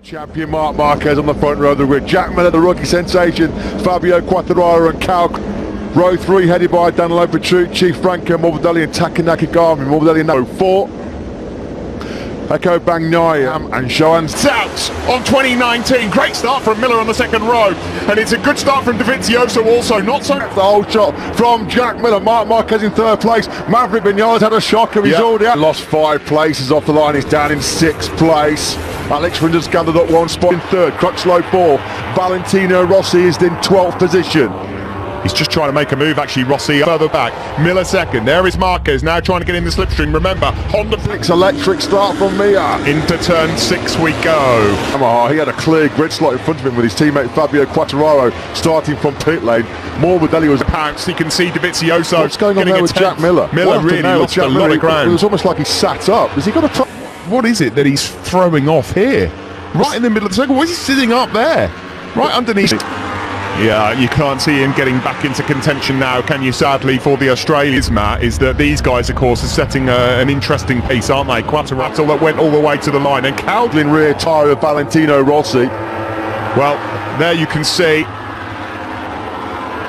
Champion Marc Marquez on the front row of the grid. Jack Miller, the rookie sensation, Fabio Quartararo and Cal. Row 3 headed by Danilo Petrucci, Franco Morbidelli and Taka Nakagami. Morbidelli in row 4. Eko Bagnaia and Shoan out on 2019. Great start from Miller on the second row, and it's a good start from Dovizioso also. Not so. The whole shot from Jack Miller. Marc Marquez in 3rd place. Maverick Vinales had a shocker. He's already out. Lost 5 places off the line. He's down in 6th place. Alex Rins has gathered up 1 spot in 3rd. Crutchlow 4. Valentino Rossi is in 12th position. He's just trying to make a move, actually. Rossi further back. Miller 2nd. There is Marquez now trying to get in the slipstream. Remember, Honda electric start from Mia. Into turn 6 we go. Yamaha, he had a clear grid slot in front of him with his teammate Fabio Quartararo starting from pit lane. Morbidelli was pounced. You can see Dovizioso. What's going on there with Jack Miller? Miller really lost a lot of ground. It was almost like he sat up. Has he got a... What is it that he's throwing off here? Right in the middle of the circle. Why is he sitting up there? Right underneath it. Yeah, you can't see him getting back into contention now, can you? Sadly for the Australians, Matt, is that these guys, of course, are setting an interesting pace, aren't they? Quartararo that went all the way to the line, and Cowdlin rear tyre of Valentino Rossi. Well, there you can see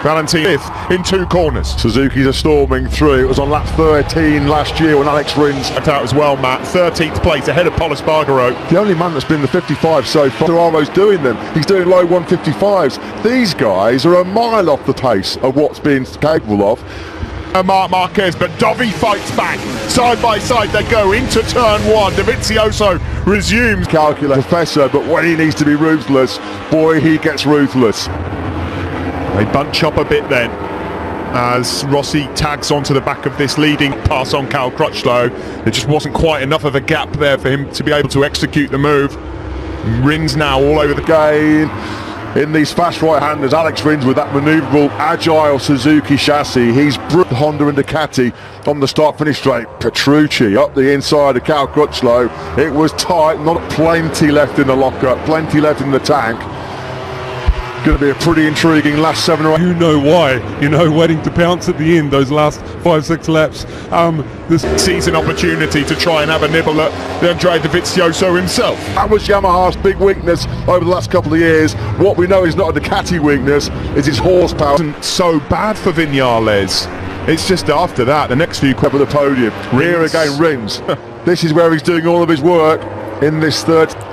Valentino 5th in 2 corners. Suzuki's are storming through. It was on lap 13 last year when Alex Rins went out as well, Matt. 13th place ahead of Pol Espargaro. The only man that's been the 55 so far. Quartararo's doing them. He's doing low 155s. These guys are a mile off the pace of what's being capable of. Marc Marquez, but Dovi fights back. Side by side they go into turn 1. Dovizioso resumes. Calculate Professor, but when he needs to be ruthless, boy, he gets ruthless. They bunch up a bit then as Rossi tags onto the back of this leading pass on Cal Crutchlow. There just wasn't quite enough of a gap there for him to be able to execute the move. Rins now all over the game. In these fast right-handers, Alex Rins with that manoeuvrable, agile Suzuki chassis. He's brought Honda and Ducati on the start-finish straight. Petrucci up the inside of Cal Crutchlow. It was tight, not plenty left in the lockup, plenty left in the tank. Going to be a pretty intriguing last 7 or 8. You know why, waiting to pounce at the end, those last 5-6 laps. This sees an opportunity to try and have a nibble at Andrea Dovizioso himself. That was Yamaha's big weakness over the last couple of years. What we know is not a Ducati weakness, is his horsepower. It wasn't so bad for Vinales. It's just after that, the next few over the podium. Rear again, Rins. This is where he's doing all of his work in this 3rd.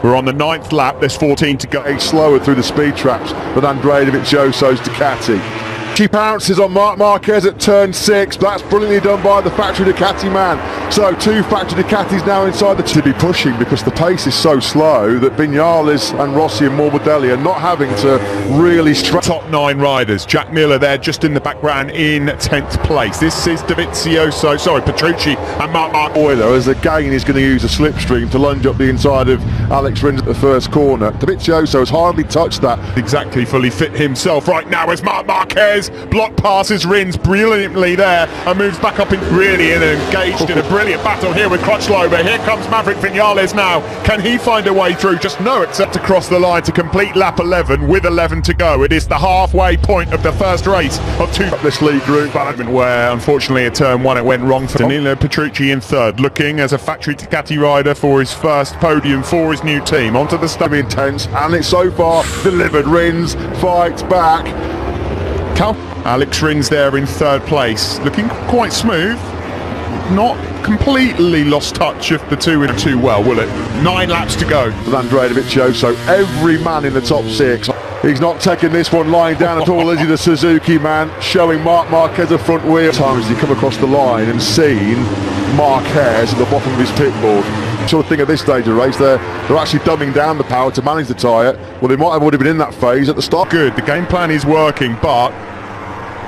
We're on the 9th lap, there's 14 to go. He's slower through the speed traps than Andrea Dovizioso's Ducati. She pounces on Marc Marquez at turn 6. That's brilliantly done by the factory Ducati man. So 2 factory Ducatis now inside the to be pushing because the pace is so slow that Vinales and Rossi and Morbidelli are not having to really top 9 riders. Jack Miller there just in the background in 10th place. This is Petrucci and Marc Marquez. As again he's going to use a slipstream to lunge up the inside of Alex Rins at the first corner. Dovizioso has hardly touched that. Exactly, fully fit himself right now as Marc Marquez block passes Rins brilliantly there and moves back up in really engaged in a brilliant battle here with Crutchlow. But here comes Maverick Vinales now. Can he find a way through? Just no, except to cross the line to complete lap 11 with 11 to go. It is the halfway point of the first race of 2. This league group where unfortunately at turn 1 it went wrong for Danilo Petrucci in 3rd, looking as a factory Ducati rider for his first podium for his new team. Onto the start. Intense, and it's so far delivered. Rins fights back. Alex Rins there in 3rd place, looking quite smooth. Not completely lost touch of the 2 in too well, will it? 9 laps to go. With Andrea Dovizioso, every man in the top 6. He's not taking this one lying down at all, is he, the Suzuki man, showing Marc Marquez a front wheel. Times he come across the line and seen Marquez at the bottom of his pit board. Sort of thing at this stage of the race, they're actually dumbing down the power to manage the tyre. Well, they might have already been in that phase at the start. Good, the game plan is working, but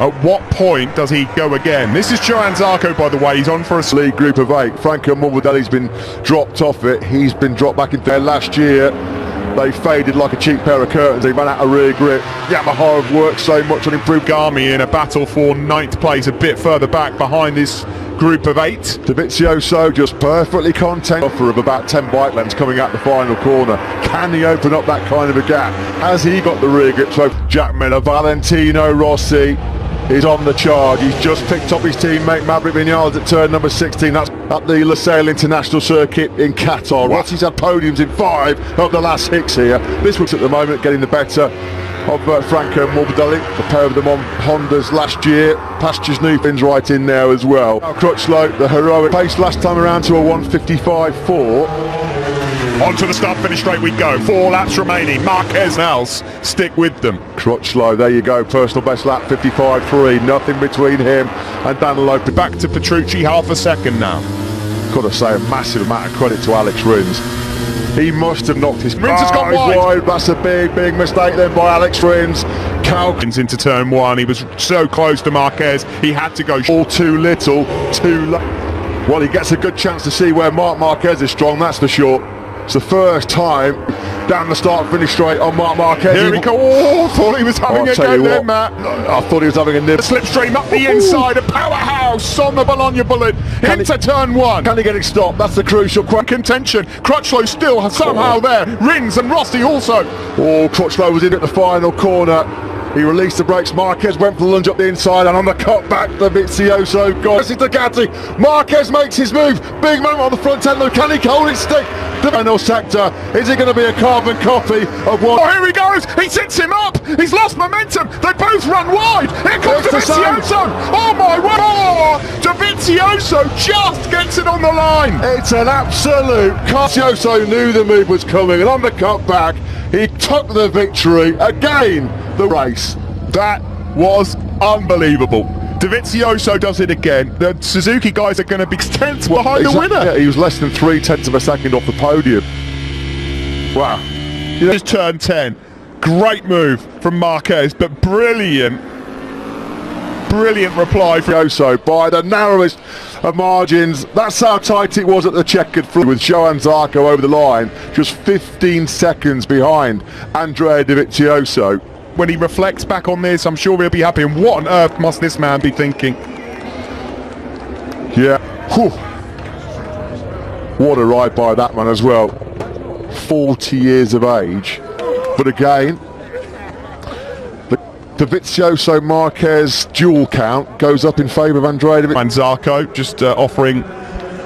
at what point does he go again? This is Johann Zarco, by the way. He's on for a league group of 8. Franco Morbidelli's been dropped off it. He's been dropped back in there last year. They faded like a cheap pair of curtains. They ran out of rear grip. Yamaha have worked so much on improved. Gami in a battle for 9th place, a bit further back behind this group of 8. Dovizioso just perfectly content. Offer of about 10 bike lengths coming out the final corner. Can he open up that kind of a gap? Has he got the rear grip? So Jack Miller, Valentino Rossi is on the charge. He's just picked up his teammate Maverick Vinales at turn number 16. That's at the Losail International Circuit in Qatar. Rossi's had podiums in 5 of the last 6 here. This one's at the moment getting the better of Franco Morbidelli. The pair of them on Hondas last year. Pasture's new fins right in there as well. Crutchlow, the heroic pace last time around to a 1:55.4. On to the start-finish straight we go. 4 laps remaining. Marquez Nels stick with them. Crutchlow, there you go. Personal best lap, 55.3. Nothing between him and Dan Lopez. Back to Petrucci, half a second now. Got to say, a massive amount of credit to Alex Rins. He must have knocked his... Rins has gone wide. That's a big mistake then by Alex Rins. Into turn 1. He was so close to Marquez. He had to go... All too little, too late. Well, he gets a good chance to see where Marc Marquez is strong, that's for sure. It's the first time down the start-finish straight on Marc Marquez. Here he goes. Oh, thought he was having a go there, Matt. I thought he was having a nib. Slipstream up the inside, a powerhouse on the Bologna bullet into turn 1. Can he get it stopped? That's the crucial question. Contention. Crutchlow still somehow there. Rins and Rossi also. Oh, Crutchlow was in at the final corner. He released the brakes. Marquez went for the lunge up the inside, and on the cut back, the Vizioso got. This is Ducati. Marquez makes his move. Big moment on the front end. Can he hold it stick? The final sector. Is it going to be a carbon copy of what? Oh, here he goes. He sits him up. He's lost momentum. They both run wide. Here comes Vizioso. Oh my word! Oh, Vizioso just gets it on the line. It's an absolute. Vizioso knew the move was coming, and on the cut back, he took the victory again. The race. That was unbelievable. Dovizioso does it again. The Suzuki guys are going to be tenths behind the winner. Yeah, he was less than 0.3 of a second off the podium. Wow. You know, turn 10. Great move from Marquez, but brilliant reply from Vizioso by the narrowest of margins. That's how tight it was at the checkered flag, with Johan Zarco over the line, just 15 seconds behind Andrea Dovizioso. When he reflects back on this, I'm sure he'll be happy. And what on earth must this man be thinking? Yeah. Whew. What a ride by that man as well. 40 years of age. But again, the Dovizioso Marquez dual count goes up in favour of Andrea Dovizioso. And Zarco just offering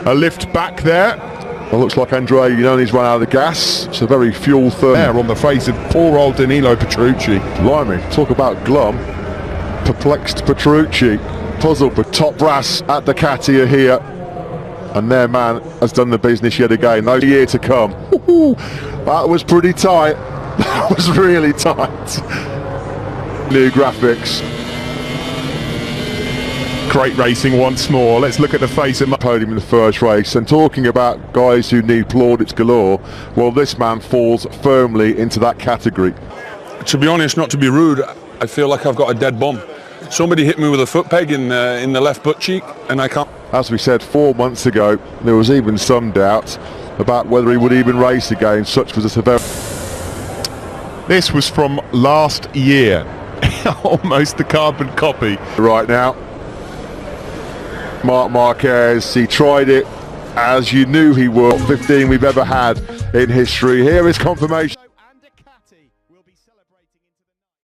a lift back there. Well, looks like Andrea, he's run out of the gas. It's a very fuel thermal. There on the face of poor old Danilo Petrucci. Blimey, talk about glum. Perplexed Petrucci, puzzled, but top brass at the Ducati are here. And their man has done the business yet again. No year to come. That was pretty tight. That was really tight. New graphics. Great racing once more. Let's look at the face of podium in the first race. And talking about guys who need plaudits galore, well, this man falls firmly into that category. To be honest, not to be rude, I feel like I've got a dead bum. Somebody hit me with a foot peg in the left butt cheek, and I can't. As we said 4 months ago, there was even some doubt about whether he would even race again. Such was the severity. This was from last year. Almost the carbon copy. Right now, Marc Marquez, he tried it as you knew he would. 15 we've ever had in history. Here is confirmation.